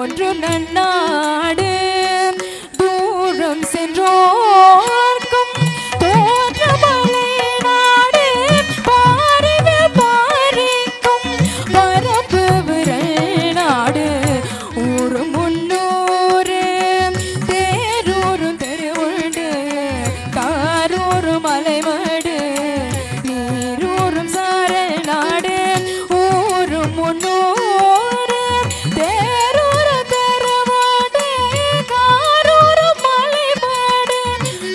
போன்று நன்னாடு தூரம் சென்றோர்க்கும் தோற்றமலை நாடு பாரிவில் பாரிக்கும் பரப்பு விரல் நாடு ஊரு முன்னூறு தேரூரும் தெருவுண்டு காரூரும் மலைமடு நீரூரும் சாரல் நாடு ஊரு முன்னூறு தேரூரு தெருவுண்டு காரூரும் மலைமடு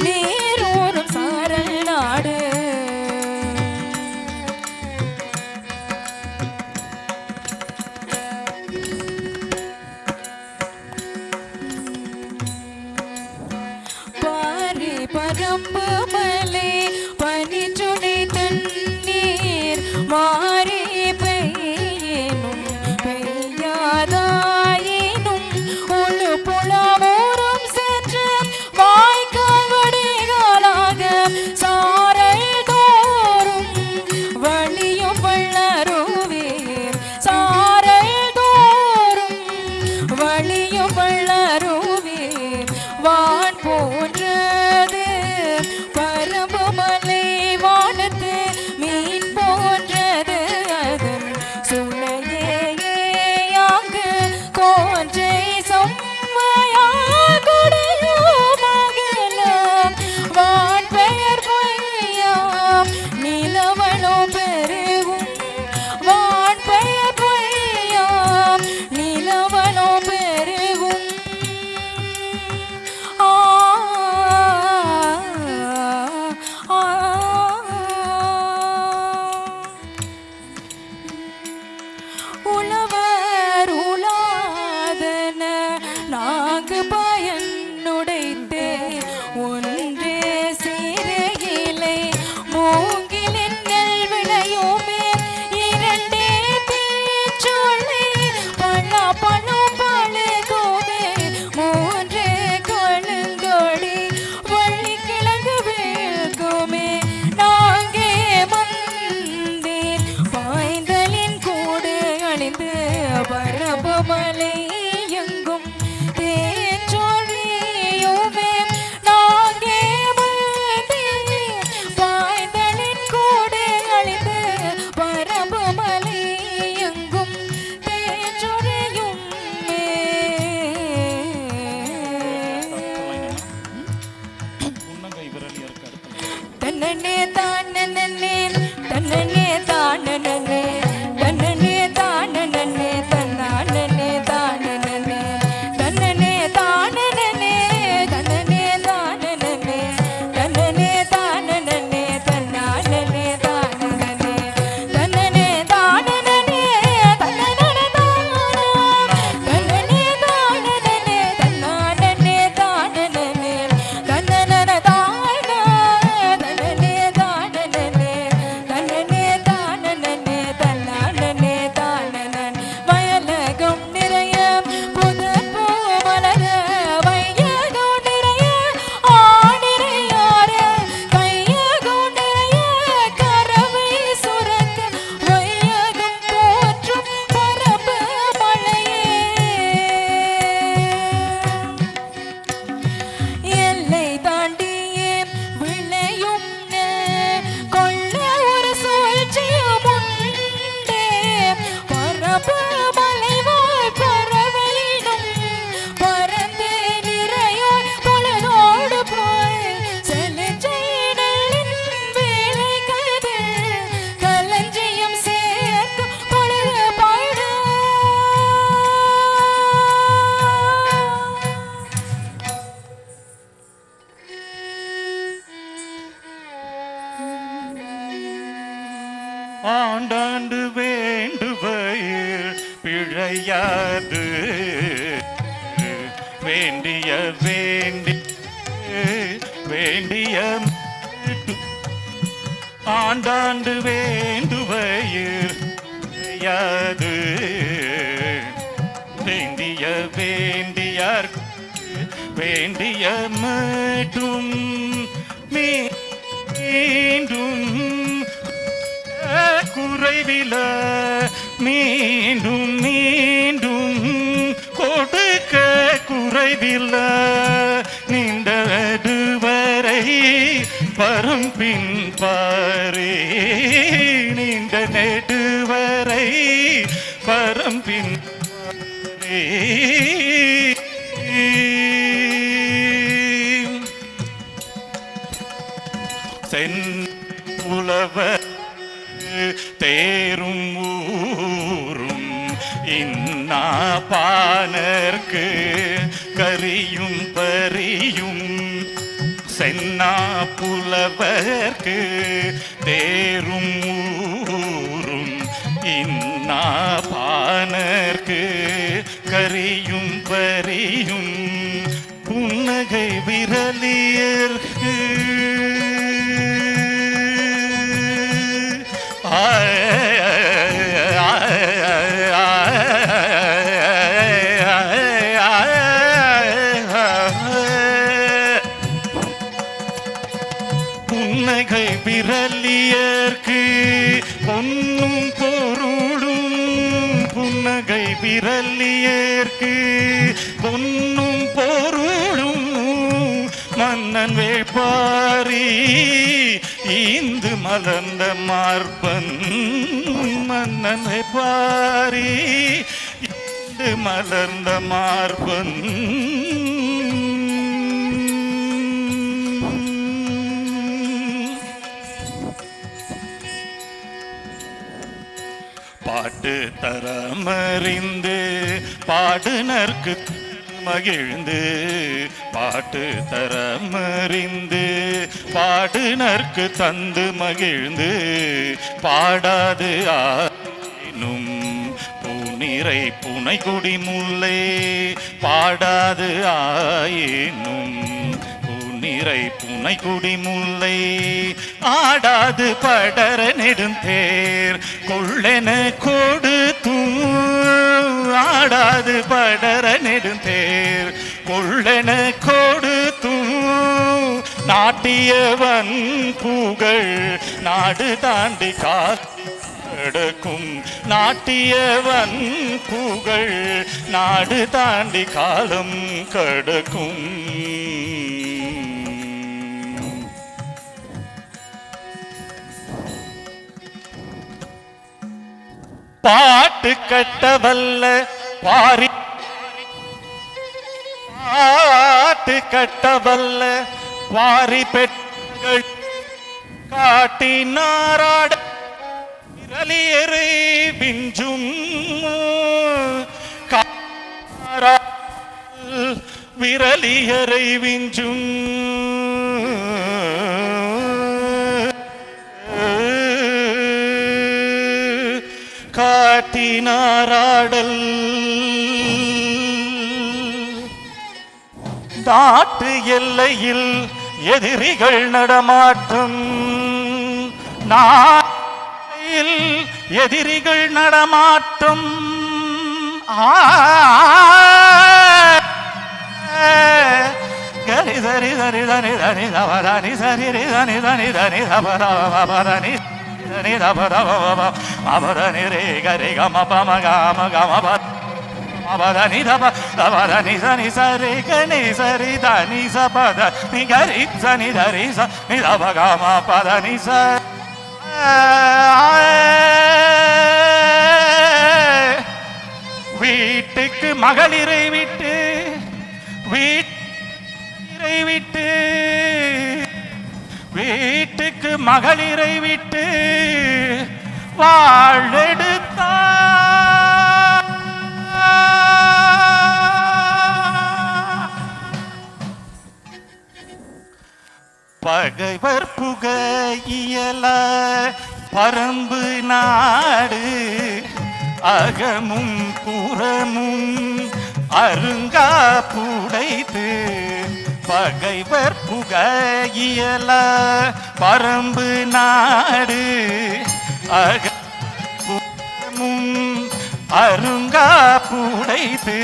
நீரூரும் சாரல் நாடு பாரி பரம்பு மலை பனிச்சுனை தண்ணீர் மாறி பெய்யினும் பெய்யாதாயினும் ஒழு புலமோரும் சென்று வாய்க்கால் வடிகாலாக சாரல் தோறும் வழியும் வள்ளருவீர் சாரல் தோறும் வழியும் வள்ளருவீர் வான் போன்றது பரம்பு மலை வானத்து மீன் போன்றது அதன் சுளையே அங்கு கோன்றை சொம்மையாகுடையோ மகளம் வான் பெயர் பொய்யாம் நிலவளோ பெருகும் வான் பெயர் பொய்யாம் நிலவளோ பெருகும் உழவர் உலாதன நாகு பயனுடைத்தே ஒன்றே சிறையிலை மூங்கிலின் நெல் விளையுமே இரண்டே தீச்சொல்லி பழா பழம் பழுகோமே மூன்றே கொழுங்கொடி வள்ளி கிழங்கு வீழ்குமே நாங்கே மந்தீர் பாய்ந்தலின் கூடு அழிந்து பரப்பு மலை எங்கும் தேச்சொழியுமே நாங்கே மந்தீர் பாய்ந்தலின் கூடு அழிந்து பரப்பு மலை எங்கும் தேச்சொழியுமே தன்னே தானே தன்னே தானே தன்னே தானே தன்னானே தானே தன்னே தானே தன்னே தானே தன்னே தானே தன்னானே தானே தன்னே தானே தன்னே ஆண்டாண்டு வேண்டுவயிர் பிழையாது வேண்டிய வேண்டி வேண்டிய ஆண்டாண்டு வேண்டுவயிர் பிழையாது வேண்டிய வேண்டியார் வேண்டிய மட்டும் மீண்டும் குறைவில மீண்டும் மீண்டும் கொடு தொலைவில் நீண்ட நெடுவரை வரும் பின் பாரே நீண்ட நெடுவரை வரும் பின் பாரே சென்றுலவர் தேரும் ஊரும் இன்னா பானர்க்கு கரியும் பரியும் சென்னா புலவர்க்கு தேரும் ஊரும் இன்னா பானர்க்கு கரியும் பரியும் புன்னகை விரலியர்க்கு புன்னகை விரலியர்க்கு பொன்னும் பொருளும் புன்னகை விரலியர்க்கு பொன்னும் பொருளும் மன்னன் வேள்பாரி இந்து மலர்ந்த மார்பன் மன்னன் வேள்பாரி இந்து மலர்ந்த மார்பன் பாட்டு தரமறிந்து பாடுனர்க்கு மகிழ்ந்து பாட்டு தரமறிந்து பாடுனர்க்கு தந்து மகிழ்ந்து பாடாது ஆயினும் பூநிறை புனைகுடி முல்லை பாடாது ஆயினும் பூநிறை புனைகுடி முல்லை ஆடாது படர நெடுந்தேர் கொள்ளென கொடுத்தும் ஆடாது படர நெடுந்தேர் கொள்ளென கொடுத்தும் நாட்டியவன் புகழ் நாடு தாண்டி காக்கும் நாட்டியவன் புகழ் நாடு தாண்டி காலம் கடக்கும் பாட்டு கட்டவல்ல பாரி பாட்டு கட்டவல்ல வாரி பெண்கள் காட்டினாராட விரலியரை விஞ்சும் விரலியரை விஞ்சும் காட்டினாராடல் நாட்டு எல்லையில் எதிரிகள் நடமாட்டம் நாட்டில் எதிரிகள் நடமாட்டம் கரி சரி சரி தனி தனி தவறானி சரி தனி தனி தனி தவறானி அபரணி ரே கரி கம பம கம கம அபரணி தப தவரணி சனி சரி கணி சரி தனி சபத நி கரி சனி தரி ச நி தப கம பதனி ச வீட்டுக்கு மகளிரை விட்டு வீட்டை விட்டு வீட்டுக்கு மகளிரை விட்டு வாழெடுத்தார் பகைவர் புகையியல பரம்பு நாடு அகமும் புறமும் அருங்கா புடைத்து பகைவர் புகையியல பரம்பு நாடு அகமும் அருங்கா புடைத்து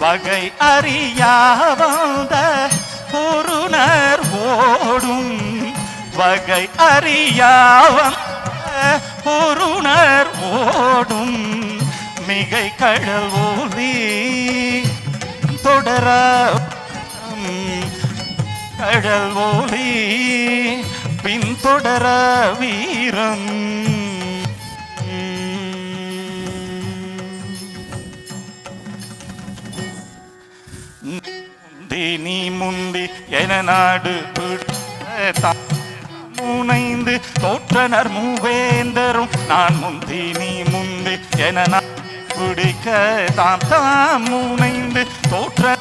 வகை அறியாத பொருணர் ஓடும் வகை அறியாவம் பொருணர் ஓடும் மிகை கடல் ஓதி தொட பின்தொடர கடல் ஒளி பின்தொடர வீரம் நீ முந்தி என நாடு முனைந்து தோற்றனர் மூவேந்தரும் நான் முந்தி நீ முந்தி என பிடிக்க தாம் முனைந்து தோற்ற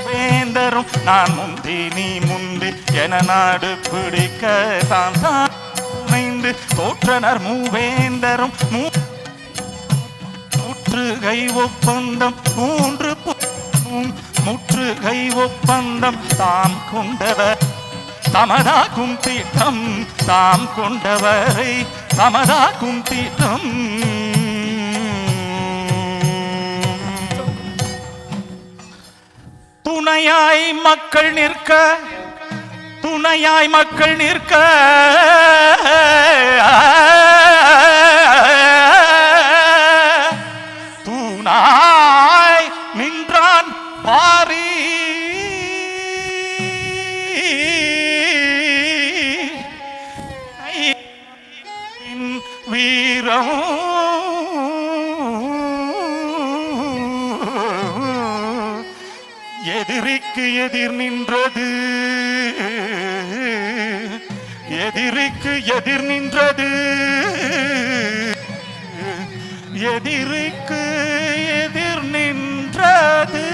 வேந்தரும் நான் முந்தி நீ முந்தி என நாடு பிடிக்க தாம் முனைந்து தோற்றனர் மூவேந்தரும் முற்றுகை ஒப்பந்தம் மூன்று முற்றுகை ஒப்பந்தம் தாம் கொண்டவர் தமதாக்கும் தீட்டம் தாம் கொண்டவரை தமதாக்கும் தீட்டம் துணையாய் மக்கள் நிற்க துணையாய் மக்கள் நிற்க தூணாய் நின்றான் பாரி வீரம் எதிரிக்கு எதிர் நின்றது எதிரிக்கு எதிர் நின்றது எதிரிக்கு எதிர் நின்றது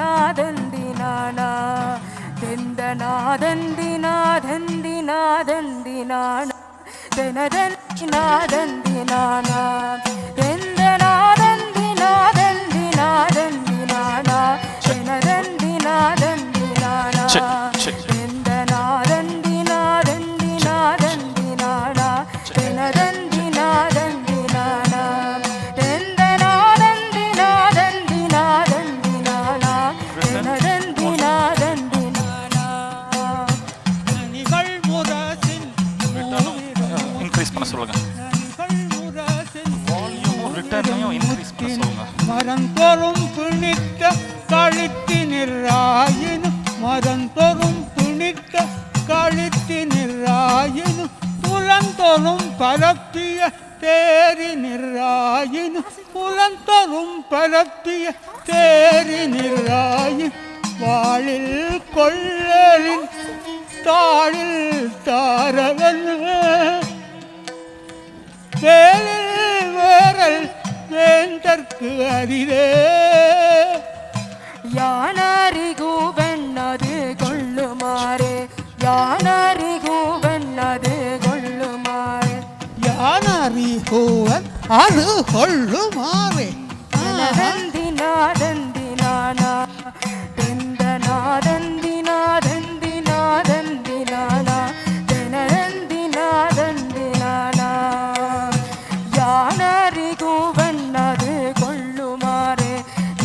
தந்தினாதந்தினானா தெந்தனாதந்தினாதந்தினாதந்தினானா தினதந்தினாதந்தினானா தெந்தனாதந்தினாதந்தினாதந்தினானா தினதந்தினாதந்தினானா தெந்தனாதந்தினாதந்தினாதந்தினானா தினதந்தினாதந்தினானா தெந்தனாதந்தினாதந்தினாதந்தினானா தினதந்தினாதந்தினானா நிகழ் முரசின் இன்க்ரீஸ் பண்ண சொல்லுங்க. ரிட்டர்னையும் இன்க்ரீஸ் பண்ண சொல்லுங்க. மரந்தோறும் பிணித்த கழித்தினிராயினும் மரந்தோறும் பிணித்த கழித்தினிராயினும் புலந்தோறும் பரப்பிய தேரினிராயினும் புலந்தோறும் பரப்பிய தேரினிராயின் வாழில் கொள்ளலின் தாழில் தாரவன் வேலில் வேரல் வேந்தற்கு அரிதே யானறிகூவென்னது கொள்ளுமாறே யானறிகூவென்னது கொள்ளுமாறே யானறிகூவன் அது கொள்ளுமாறே தினதந்தினாதந்தினானா தெந்தனாதந்தினாதந்தினாதந்தினானா தினதந்தினாதந்தினானா யானறிகூவென்னது கொள்ளுமாறே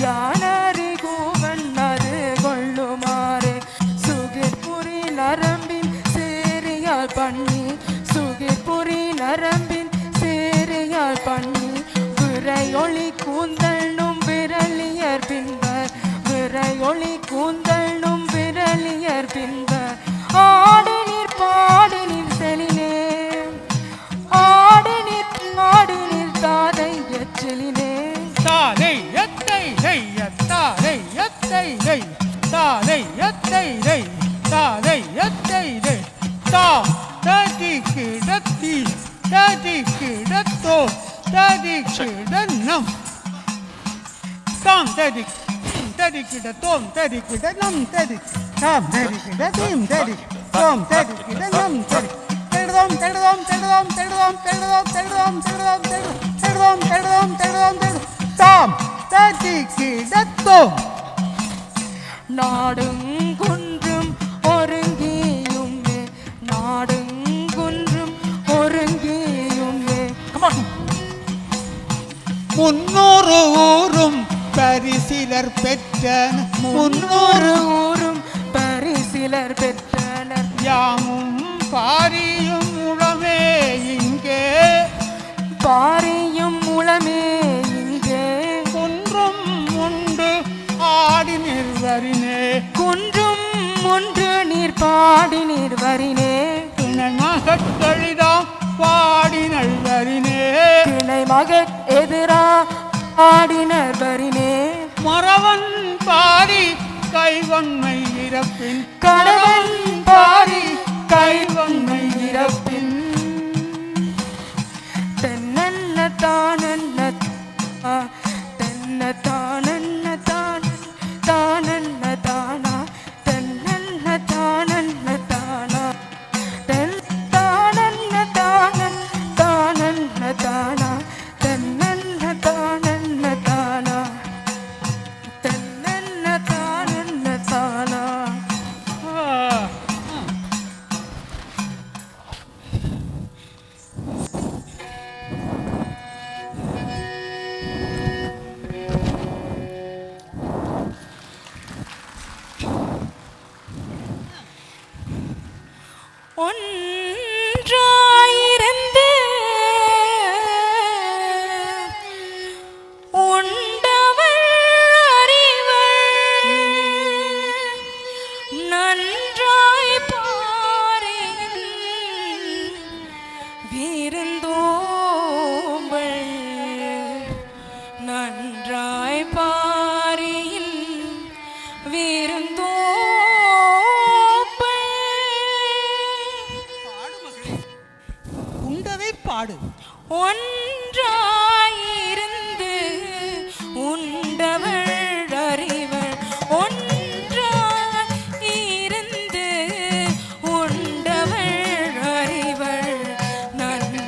யானறிகூவென்னது கொள்ளுமாறே சுகிர்புரி நரம்பின் சேரியால் பண்ணி சுகிர்புரி நரம்பின் சேரியால் பண்ணி விரையொளி கூந்தல்னும் விரலியர் பின்பர் விரையொளி கூந்தல்னும் விரலியர் பின்பர் ஆடு நீர் பாடு நீர் செலினே ஆடு நீர் தாதை எச்சிலினே தாதை எத்தை தாதை எத்தை தாதை எத்தை தாதை எத்தை தாம் தடி கிடத்தி தடி கிடத்தோ தடி கிடனம் தாம் தடி தடி கிடத்தோம் தடி கிடனம் தடி தாம் தடி கிடத்தீம் தடி தோம் தடி கிடனம் தடி தெடுதோம் தெடுதோம் தெடுதோம் தெடுதோம் தெடுதோம் தெடுதோம் தெடுதோம் தெடுதோம் தெடுதோம் தெடுதோம் தெடு தாம் தடி கிடத்தோம் நாடும் குன்றும் ஒருங்கியுமே நாடும் குன்றும் ஒருங்கியுமே முன்னூறு ஊரும் பரிசிலர் பெற்றன முன்னூறு ஊரும் பரிசிலர் பெற்றனர் யாமும் பாரியும் உளமே இங்கே பாரியும் முளமே இங்கே குன்றும் உண்டு ஆடி நிர்வரினே குன்றும் ஒன்று நீர் பாடி நீர் வரினே துணை மகத்தழிதாம் பாடி நல்வரினே திணை மகத் எதிரா பாடினர் வரினே மறவன் பாரி கைவன்மை இறப்பின் கணவன் பாரி கைவன்மை இறப்பின் தென்னன்ன தானன்ன தென்ன தானன்ன தான் தானன்ன தானா தென்னன்ன தானன்ன தானா தென் தானன்ன தானன் தானன்ன தானா தென்னன்ன தானன்ன தானா தென்னன்ன தானன்ன தானா ஒன்றாயிருந்து உண்டவள் அறிவள் நன்றாய் பாரின் விருந்தோம்பள் நன்றாய் பாரின் விருந்தோம்பள் உண்டதை பாடு ஒன்றாயிருந்து உண்டவள் அறிவள் ஒன்றாயிருந்து உண்டவள் அறிவள் நன்றாய்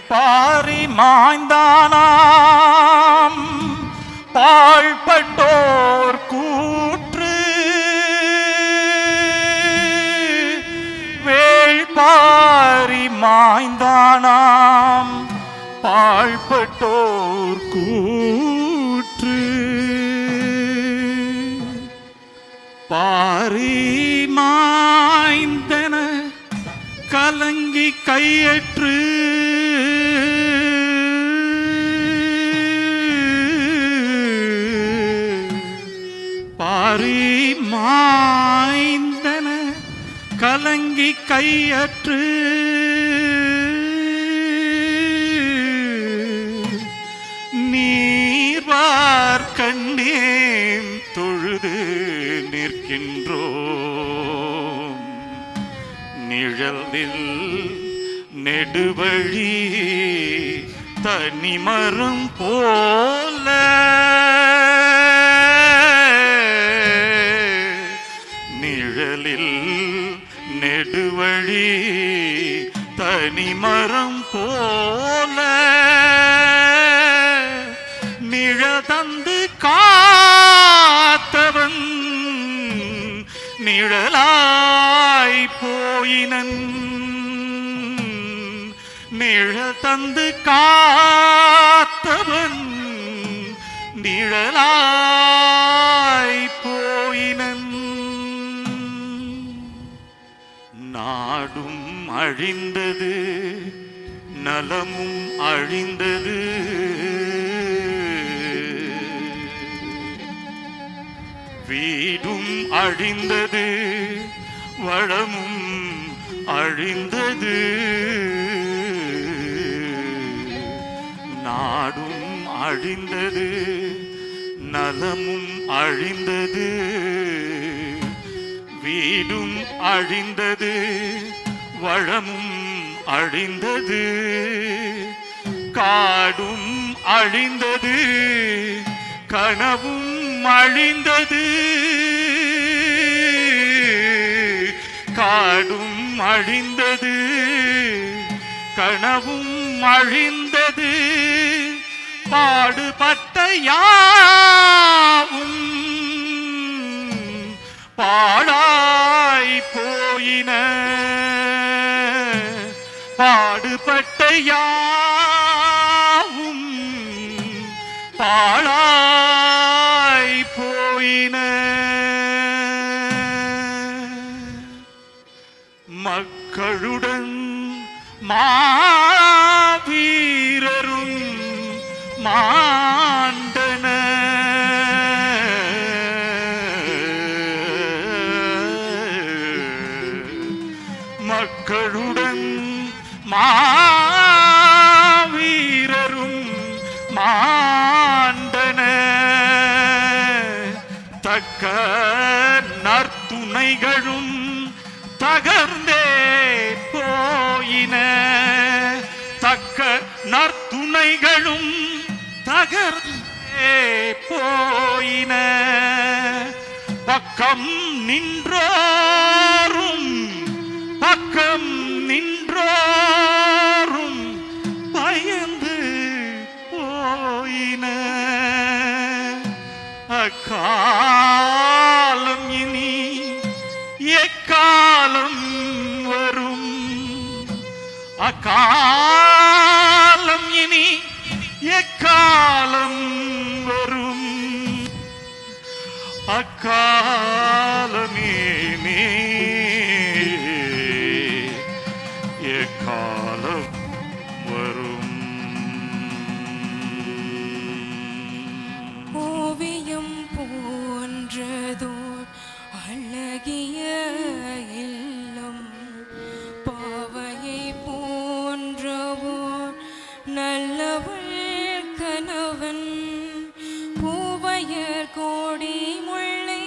வேள்பாரி மாய்ந்தானாம் பாழ்பட்டோர் கூற்று வேள்பாரி மாய்ந்தானாம் பாழ்பட்டோர் கூற்று பாரி மாய்ந்தன கலங்கி கையற்று பாரி மாய்ந்தன கலங்கி கையற்று நீர்வார் கண்டேன் தொழுது நிற்கின்றோம் நிழலில் நெடுவழி தனிமரம் போல நிழலில் நெடுவழி தனிமரம் போல நிழதந்து காத்தவன் நிழலாய் போயினன் நிழதந்து காத்தவன் நிழலாய் போயினன் நாடும் அழிந்தது நலமும் அழிந்தது வீடும் அழிந்தது வளமும் அழிந்தது நாடும் அழிந்தது நலமும் அழிந்தது வீடும் அழிந்தது வளமும் அழிந்தது காடும் அழிந்தது கனவும் அழிந்தது காடும் அழிந்தது கனவும் அழிந்தது பாடுபட்ட யாவும் பாழாய் போயின பாடுபட்ட யாவும் பாழாய் போயின மக்களுடன் மாவீரரும் மாண்டன மக்களுடன் மாவீரரும் மாண்டன தக்க நற்துணைகளும் தகர்ந்தே போயின தக்க நற்துணைகளும் தகர்ந்தே போயின பக்கம் நின்றோரும் பக்கம் நின்றோரும் பயந்து போயின அக்காலம் இனி எக்காலம் வரும் அக்காலம் இனி எக்காலம் வரும் அக்காலமே எக்காலம் வரும் ஓவியம் போன்றதோர் அழகிய இல்லம் பாவையை போன்றவோர் நல்லவள் கணவன் பூவையர் கோடி முல்லை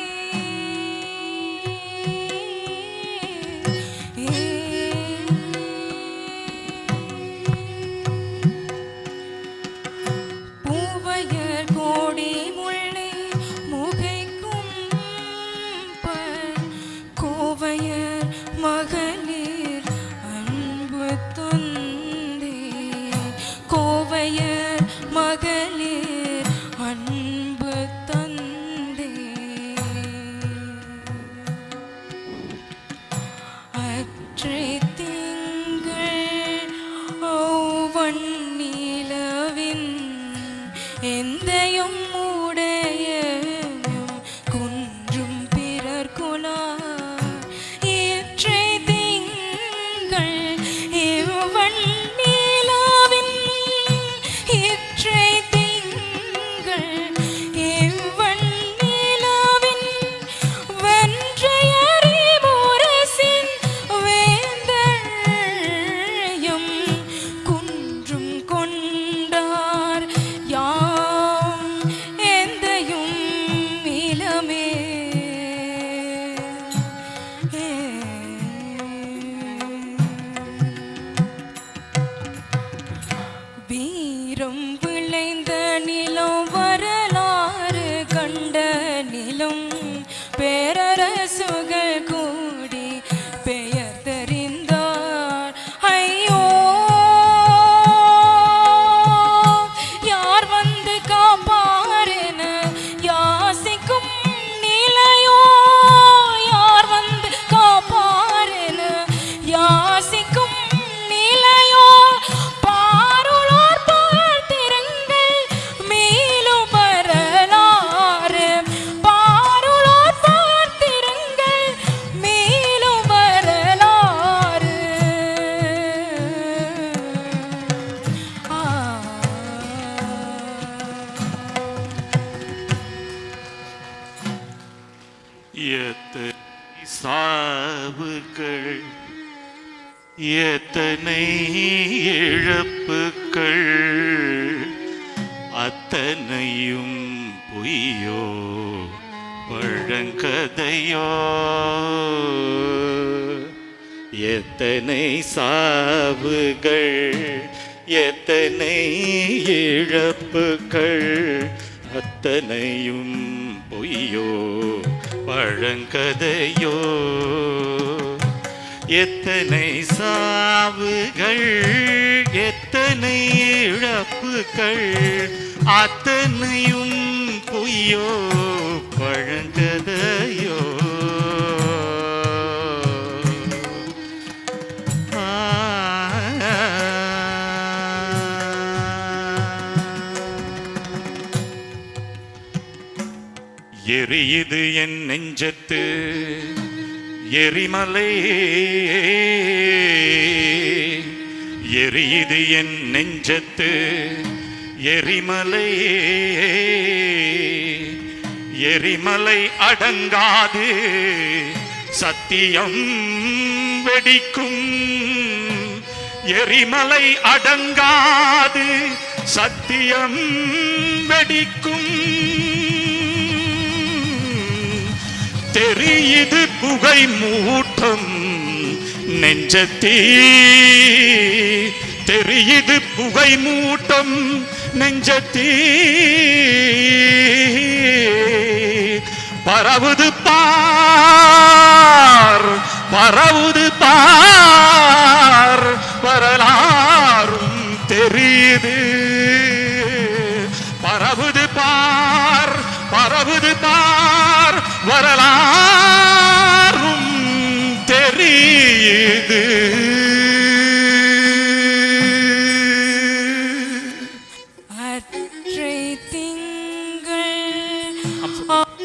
பூவையர் கோடி முல்லை முகைக்கும் கோவையர் மகளிர் அன்பு தந்தே அற்றை திங்கள் ஒவ்வொன்னிலவின் எந்தையும் உடைய குன்றும் பிறர் குலார் இற்றை திங்கள் இவ்வண்ணிலவின் இற்றை திங்கள் இவ்வண்ணிலவின் வென்றையறி முரசின் வேந்தழையும் குன்றும் கொண்டார் யாம் எந்தையும் இளமே வீரம் விளைந்த நிலம் வரலாறு கண்ட நிலம் பேரரசுகள் கூடி பெயர் தெரிந்தார் ஐயோ யார் வந்து காப்பாரென யாசிக்கும் நிலையோ யார் வந்து காப்பாரென யாசிக்கும் நிலையோ பாருளோர் பார்த்திருங்கள் மேலும் வரலாறு பாருளோர் பார்த்திருங்கள் மேலும் வரலாறு எத்தனை சாவுகள் எத்தனை இழப்புகள் அத்தனையும் பொய்யோ பழங்கதையோ எத்தனை சாவுகள் எத்தனை இழப்புகள் அத்தனையும் பொய்யோ பழங்கதையோ எத்தனை சாவுகள் எத்தனை இழப்புகள் அத்தனையும் பொய்யோ பழங்கதையோ எரியுது என் நெஞ்சத்து எரிமலை எரியுது என் நெஞ்சத்து எரிமலை எரிமலை அடங்காது சத்தியம் வெடிக்கும் எரிமலை அடங்காது சத்தியம் வெடிக்கும் தெரியுது புகை மூட்டம் நெஞ்சத்தீ தெரியுது புகை மூட்டம் நெஞ்சத்தீ பரவுது பார் பரவுது பார் வரலாறும் தெரியுது பரவுது பார் பரவுது பார் வரலாறும் தெரியுது அற்றை திங்கள்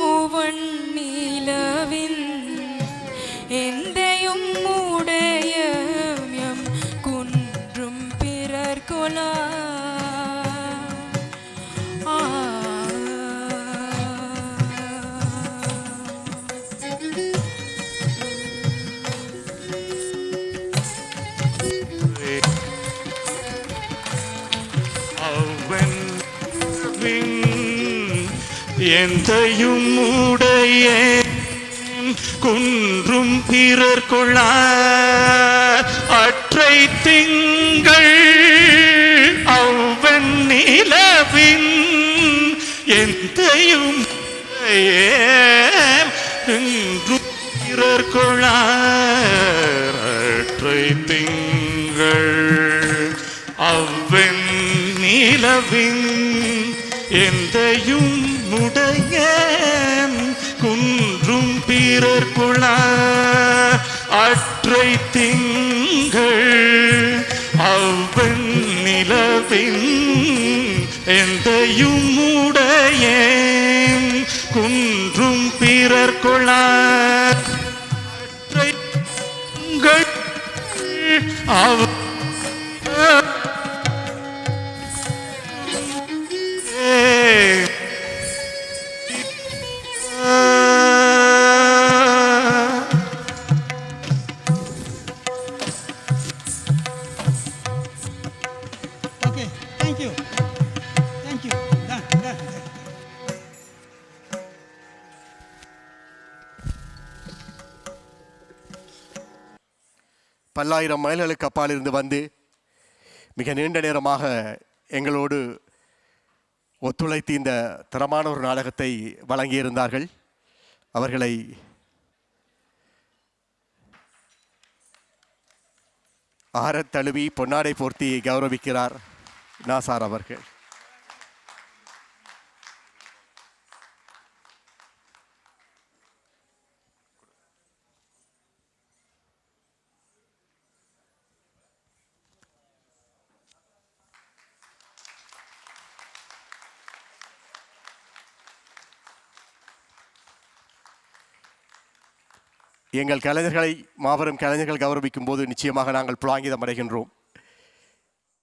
ஒவ்வொன்னிலவின் எந்தையும் உடைய எம் குன்றும் பிறர் கொலா எந்தையும் உடைய குன்றும் பிறர் கொள்ள அற்றை திங்கள் அவ்வன் நிலவின் எந்தையும் பிறர் கொள்ள அற்றை திங்கள் அவ்வன் நிலவின் எந்தையும் உடைய குன்றும் பிறர்குள அற்றை திங்கள் அவ்வன் நிலவின் எந்தையும் உடைய குன்றும் பிறர்குள அற்றை திங்கள் ஓகே தேங்க்யூ தேங்க்யூ பல்லாயிரம் மைல்களுக்கு அப்பால் இருந்து வந்து மிக நீண்ட நேரமாக எங்களோடு ஒத்துழைத்து இந்த தரமான ஒரு நாடகத்தை வழங்கியிருந்தார்கள். அவர்களை ஆரத் தழுவி பொன்னாடை போர்த்தி கௌரவிக்கிறார் நாசார் அவர்கள். எங்கள் கலைஞர்களை மாபெரும் கலைஞர்கள் கௌரவிக்கும் போது நிச்சயமாக நாங்கள் புலாங்கிதம் அடைகின்றோம்.